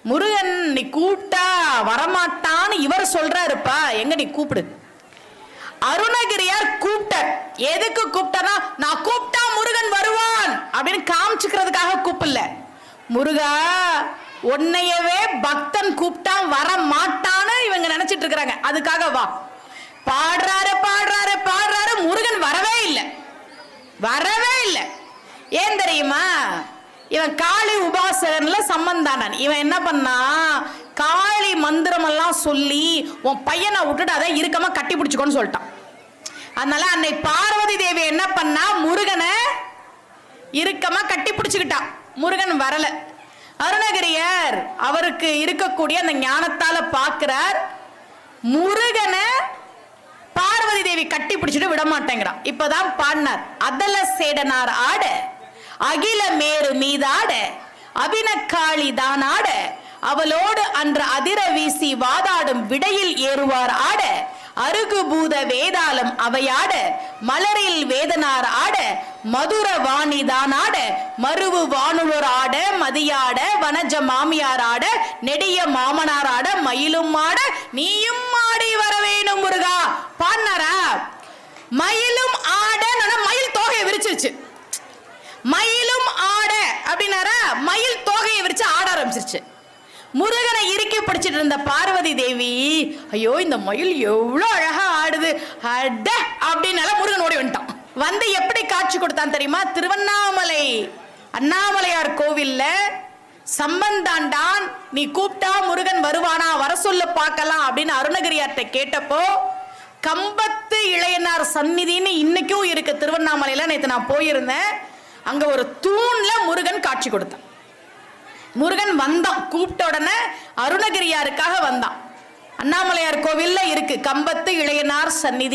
முருகன் நீ கூப்பிட்டா வரமாட்டான்னு இவர் சொல்றாருப்பா, எங்க நீ கூப்பிடு. அருணகிரியார் கூப்பிட்டார். எதுக்கு கூப்பிட்டா, நான் கூப்பிட்டா முருகன் வருவான் அப்படின்னு காமிச்சுக்கிறதுக்காக கூப்பிடல. முருகா, உன்னையவே பக்தன் கூப்பிட்டா வர மாட்டான்னு இவங்க நினைச்சிட்டு இருக்கிறாங்க, அதுக்காக வா. பாடுறாரு பாடுறாரு பாடுறாரு, முருகன் வரவே இல்லை, வரவே இல்லை. ஏன் தெரியுமா? இவன் காளி உபாசகன்ல சம்பந்தானன். இவன் என்ன பண்ணா, காளி மந்திரம் எல்லாம் சொல்லி உன் பையனை விட்டுட்டு அதை இருக்கமா கட்டி பிடிச்சுக்கோன்னு சொல்லிட்டான். அதனால அன்னை பார்வதி தேவி என்ன பண்ணா, முருகனை இருக்கமா கட்டி பிடிச்சுக்கிட்டான். முருகன் வரல. அருணகிரியார் அவருக்கு இருக்கக்கூடிய அந்த ஞானத்தால பார்க்கிறார், முருகனை பார்வதி தேவி கட்டி பிடிச்சிட்டு விட மாட்டேங்கிறான். இப்பதான் பாடினார், அதல சேடனார் ஆட அகில மேரு மீதாட அபினக்காளி தானாட அவளோடு அன்று அதிர வீசி வாதாடும் விடையில் ஏறுவார் ஆட அருகு பூத வேதாளம் அவையாட மலரில் வேதனார் ஆட மதுர வாணி தானாட மருவு வானுலர் ஆட மதியாட வனஜ மாமியார் ஆட நெடிய மாமனார் ஆட மயிலும் ஆட நீயும் ஆடி வரவேணும் முருகா. பாடினாரா? மயிலும் ஆட, மயில் தோகையை விரிச்சிருச்சு. மயிலும் ஆட அப்படின்னாரா, மயில் தோகையை விரிச்சு ஆட ஆரம்பிச்சிருச்சு. முருகனை இறுக்கி பிடிச்சிட்டு இருந்த பார்வதி தேவி, ஐயோ இந்த மயில் எவ்வளவு அழகா ஆடுது அட அப்படின்னால முருகன் ஓடி வந்துட்டான். வந்து எப்படி காட்சி கொடுத்தான் தெரியுமா? திருவண்ணாமலை அண்ணாமலையார் கோவில்ல சம்பந்தாண்டான், நீ கூப்பிட்டா முருகன் வருவானா, வர சொல்ல பார்க்கலாம் அப்படின்னு அருணகிரியார்ட்ட கேட்டப்போ, கம்பத்து இளையனார் சந்நிதின்னு இன்னைக்கும் இருக்கு திருவண்ணாமலையில. நேற்று நான் போயிருந்தேன், அங்க ஒரு தூண்ல முருகன் காட்சி கொடுத்தான். முருகன் வந்தான், கூப்பிட்ட உடனே அருணகிரியாருக்காக வந்தான். அண்ணாமலையார் கோவில்ல இருக்கு கம்பத்து இளையனார் சந்நிதி.